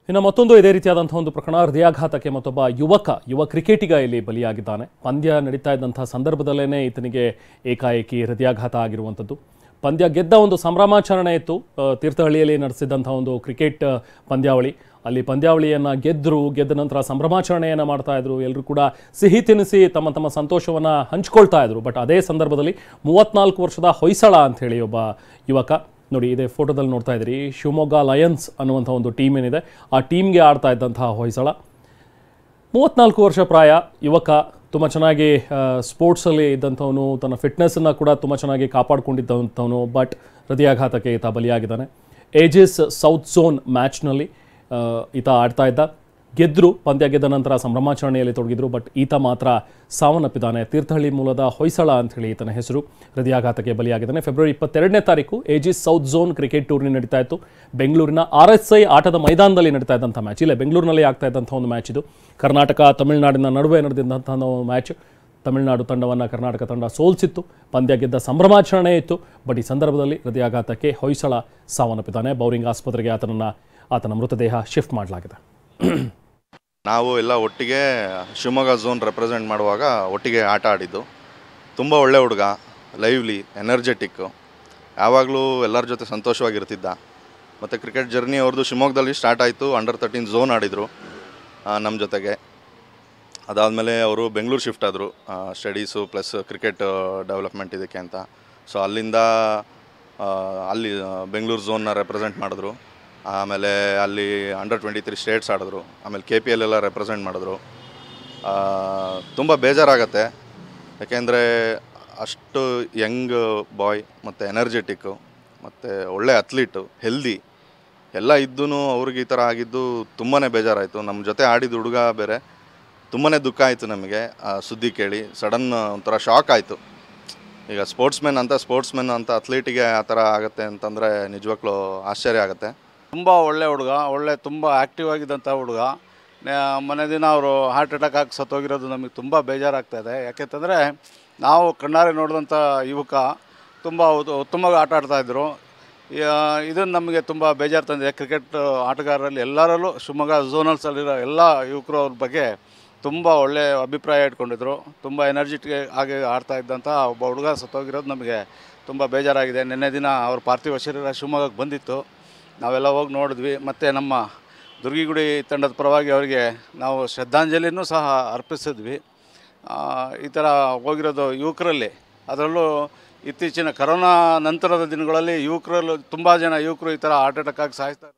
ಇನ್ನು ಮತ್ತೊಂದು ಇದೇ ರೀತಿಯಾದಂತಹ ಒಂದು ಪ್ರಕರಣ ಹೃದಯಾಘಾತಕ್ಕೆ ಮತ್ತೊಬ್ಬ ಯುವ ಕ್ರಿಕೆಟಿಗ ಇಲ್ಲಿ ಬಲಿಯಾಗಿದ್ದಾನೆ. ಪಂದ್ಯ ನಡೀತಾ ಇದ್ದಂತಹ ಸಂದರ್ಭದಲ್ಲೇ ಈತನಿಗೆ ಏಕಾಏಕಿ ಹೃದಯಾಘಾತ ಆಗಿರುವಂಥದ್ದು. ಪಂದ್ಯ ಗೆದ್ದ ಒಂದು ಸಂಭ್ರಮಾಚರಣೆ ಇತ್ತು. ತೀರ್ಥಹಳ್ಳಿಯಲ್ಲಿ ನಡೆಸಿದಂತಹ ಒಂದು ಕ್ರಿಕೆಟ್ ಪಂದ್ಯಾವಳಿ. ಅಲ್ಲಿ ಪಂದ್ಯಾವಳಿಯನ್ನು ಗೆದ್ದ ನಂತರ ಸಂಭ್ರಮಾಚರಣೆಯನ್ನು ಮಾಡ್ತಾ ಇದ್ರು. ಎಲ್ಲರೂ ಕೂಡ ಸಿಹಿ ತಿನ್ನಿಸಿ ತಮ್ಮ ಸಂತೋಷವನ್ನು ಹಂಚ್ಕೊಳ್ತಾ ಇದ್ರು. ಬಟ್ ಅದೇ ಸಂದರ್ಭದಲ್ಲಿ 34 ವರ್ಷದ ಹೊಯ್ಸಳ ಅಂತ ಹೇಳಿ ಒಬ್ಬ ಯುವಕ, ನೋಡಿ ಇದೇ ಫೋಟೋದಲ್ಲಿ ನೋಡ್ತಾ ಇದ್ದೀರಿ, ಶಿವಮೊಗ್ಗ ಲಯನ್ಸ್ ಅನ್ನುವಂಥ ಒಂದು ಟೀಮ್ ಏನಿದೆ ಆ ಟೀಮ್ಗೆ ಆಡ್ತಾ ಇದ್ದಂತಹ ಹೊಯ್ಸಳ, 34 ವರ್ಷ ಪ್ರಾಯ ಯುವಕ, ತುಂಬ ಚೆನ್ನಾಗಿ ಸ್ಪೋರ್ಟ್ಸಲ್ಲಿ ಇದ್ದಂಥವನು, ತನ್ನ ಫಿಟ್ನೆಸ್ಸನ್ನು ಕೂಡ ತುಂಬ ಚೆನ್ನಾಗಿ ಕಾಪಾಡಿಕೊಂಡಿದ್ದಂಥವನು. ಬಟ್ ಹೃದಯಾಘಾತಕ್ಕೆ ಈತ ಬಲಿಯಾಗಿದ್ದಾನೆ. ಏಜಿಸ್ ಸೌತ್ ಝೋನ್ ಮ್ಯಾಚ್ನಲ್ಲಿ ಈತ ಆಡ್ತಾ ಇದ್ದ. ಪಂದ್ಯ ಗೆದ್ದ ನಂತರ ಸಂಭ್ರಮಾಚರಣೆಯಲ್ಲಿ ತೊಡಗಿದ್ರು. ಬಟ್ ಈತ ಮಾತ್ರ ಸಾವನ್ನಪ್ಪಿದ್ದಾನೆ. ತೀರ್ಥಹಳ್ಳಿ ಮೂಲದ ಹೊಯ್ಸಳ ಅಂಥೇಳಿ ಈತನ ಹೆಸರು. ಹೃದಯಾಘಾತಕ್ಕೆ ಬಲಿಯಾಗಿದ್ದಾನೆ. ಫೆಬ್ರವರಿ 22ನೇ ತಾರೀಕು ಏಜಿಸ್ ಸೌತ್ ಝೋನ್ ಕ್ರಿಕೆಟ್ ಟೂರ್ನಿ ನಡೀತಾ ಇತ್ತು. ಬೆಂಗಳೂರಿನ RSI ಆಟದ ಮೈದಾನದಲ್ಲಿ ನಡೀತಾ ಇದ್ದಂಥ ಮ್ಯಾಚ್, ಇಲ್ಲೇ ಬೆಂಗಳೂರಿನಲ್ಲಿ ಆಗ್ತಾ ಇದ್ದಂಥ ಒಂದು ಮ್ಯಾಚ್ ಇದು. ಕರ್ನಾಟಕ ತಮಿಳುನಾಡಿನ ನಡುವೆ ನಡೆದಿದ್ದಂಥ ಮ್ಯಾಚ್. ತಮಿಳುನಾಡು ತಂಡವನ್ನು ಕರ್ನಾಟಕ ತಂಡ ಸೋಲಿಸಿತ್ತು. ಪಂದ್ಯ ಗೆದ್ದ ಸಂಭ್ರಮಾಚರಣೆ ಇತ್ತು. ಬಟ್ ಈ ಸಂದರ್ಭದಲ್ಲಿ ಹೃದಯಾಘಾತಕ್ಕೆ ಹೊಯ್ಸಳ ಸಾವನ್ನಪ್ಪಿದ್ದಾನೆ. ಬೌರಿಂಗ್ ಆಸ್ಪತ್ರೆಗೆ ಆತನ ಮೃತದೇಹ ಶಿಫ್ಟ್ ಮಾಡಲಾಗಿದೆ. ನಾವು ಎಲ್ಲ ಒಟ್ಟಿಗೆ ಶಿವಮೊಗ್ಗ ಝೋನ್ ರೆಪ್ರೆಸೆಂಟ್ ಮಾಡುವಾಗ ಒಟ್ಟಿಗೆ ಆಟ ಆಡಿದ್ದು. ತುಂಬ ಒಳ್ಳೆ ಹುಡುಗ, ಲೈವ್ಲಿ, ಎನರ್ಜೆಟಿಕ್ಕು, ಯಾವಾಗಲೂ ಎಲ್ಲರ ಜೊತೆ ಸಂತೋಷವಾಗಿರ್ತಿದ್ದ. ಮತ್ತು ಕ್ರಿಕೆಟ್ ಜರ್ನಿ ಅವ್ರದ್ದು ಶಿವಮೊಗ್ಗದಲ್ಲಿ ಸ್ಟಾರ್ಟ್ ಆಯಿತು. ಅಂಡರ್-13 ಝೋನ್ ಆಡಿದರು ನಮ್ಮ ಜೊತೆಗೆ. ಅದಾದಮೇಲೆ ಅವರು ಬೆಂಗಳೂರು ಶಿಫ್ಟ್ ಆದರು, ಸ್ಟಡೀಸು ಪ್ಲಸ್ ಕ್ರಿಕೆಟ್ ಡೆವಲಪ್ಮೆಂಟ್ ಇದಕ್ಕೆ ಅಂತ. ಸೊ ಅಲ್ಲಿಂದ ಅಲ್ಲಿ ಬೆಂಗಳೂರು ಝೋನ್ನ ರೆಪ್ರೆಸೆಂಟ್ ಮಾಡಿದ್ರು. ಆಮೇಲೆ ಅಲ್ಲಿ ಅಂಡರ್-23 ಸ್ಟೇಟ್ಸ್ ಆಡಿದ್ರು. ಆಮೇಲೆ KPL ಎಲ್ಲ ರೆಪ್ರೆಸೆಂಟ್ ಮಾಡಿದ್ರು. ತುಂಬ ಬೇಜಾರಾಗತ್ತೆ, ಯಾಕೆಂದರೆ ಅಷ್ಟು ಯಂಗ್ ಬಾಯ್ ಮತ್ತು ಎನರ್ಜೆಟಿಕ್ಕು ಮತ್ತು ಒಳ್ಳೆ ಅಥ್ಲೀಟು, ಹೆಲ್ದಿ ಎಲ್ಲ ಇದ್ದೂ ಅವ್ರಿಗೆ ಈ ಥರ ಆಗಿದ್ದು ತುಂಬಾ ಬೇಜಾರಾಯಿತು. ನಮ್ಮ ಜೊತೆ ಆಡಿದ ಹುಡುಗ ಬೇರೆ, ತುಂಬಾ ದುಃಖ ಆಯಿತು ನಮಗೆ ಸುದ್ದಿ ಕೇಳಿ. ಸಡನ್ ಒಂಥರ ಶಾಕ್ ಆಯಿತು. ಈಗ ಸ್ಪೋರ್ಟ್ಸ್ಮೆನ್ ಅಂತ ಅಥ್ಲೀಟಿಗೆ ಆ ಥರ ಆಗುತ್ತೆ ಅಂತಂದರೆ ನಿಜವಾಗ್ಲೂ ಆಶ್ಚರ್ಯ ಆಗುತ್ತೆ. ತುಂಬ ಒಳ್ಳೆ ಹುಡುಗ, ತುಂಬ ಆ್ಯಕ್ಟಿವ್ ಆಗಿದ್ದಂಥ ಹುಡುಗ. ಮೊನ್ನೆ ದಿನ ಅವರು ಹಾರ್ಟ್ ಅಟ್ಯಾಕ್ ಆಗಿ ಸತ್ತೋಗಿರೋದು ನಮಗೆ ತುಂಬ ಬೇಜಾರಾಗ್ತಾಯಿದೆ. ಯಾಕೆಂತಂದರೆ ನಾವು ಕಣ್ಣಾರೆ ನೋಡಿದಂಥ ಯುವಕ ತುಂಬ ಉತ್ತಮವಾಗಿ ಆಟ ಆಡ್ತಾಯಿದ್ರು. ಇದನ್ನು ನಮಗೆ ತುಂಬ ಬೇಜಾರು ತಂದಿದೆ. ಕ್ರಿಕೆಟ್ ಆಟಗಾರರಲ್ಲಿ ಎಲ್ಲರಲ್ಲೂ ಶಿವಮೊಗ್ಗ ಝೋನಲ್ಸಲ್ಲಿರೋ ಎಲ್ಲ ಯುವಕರು ಅವ್ರ ಬಗ್ಗೆ ತುಂಬ ಒಳ್ಳೆಯ ಅಭಿಪ್ರಾಯ ಇಟ್ಕೊಂಡಿದ್ರು. ತುಂಬ ಎನರ್ಜಿಟಿಕ್ ಆಗಿ ಆಡ್ತಾ ಇದ್ದಂಥ ಒಬ್ಬ ಹುಡುಗ ಸತ್ತೋಗಿರೋದು ನಮಗೆ ತುಂಬ ಬೇಜಾರಾಗಿದೆ. ನಿನ್ನೆ ದಿನ ಅವ್ರ ಪಾರ್ಥಿವ ಶರೀರ ಶಿವಮೊಗ್ಗಕ್ಕೆ ಬಂದಿತ್ತು. ನಾವೆಲ್ಲ ಹೋಗಿ ನೋಡಿದ್ವಿ. ಮತ್ತು ನಮ್ಮ ದುರ್ಗಿಗುಡಿ ತಂಡದ ಪರವಾಗಿ ಅವರಿಗೆ ನಾವು ಶ್ರದ್ಧಾಂಜಲಿನೂ ಸಹ ಅರ್ಪಿಸಿದ್ವಿ. ಈ ಥರ ಹೋಗಿರೋದು ಯುವಕರಲ್ಲಿ, ಅದರಲ್ಲೂ ಇತ್ತೀಚಿನ ಕರೋನಾ ನಂತರದ ದಿನಗಳಲ್ಲಿ ತುಂಬ ಜನ ಯುವಕರು ಈ ಥರ ಹಾರ್ಟ್ ಅಟ್ಯಾಕ್ ಆಗಿ ಸಾಯ್ತಾರೆ.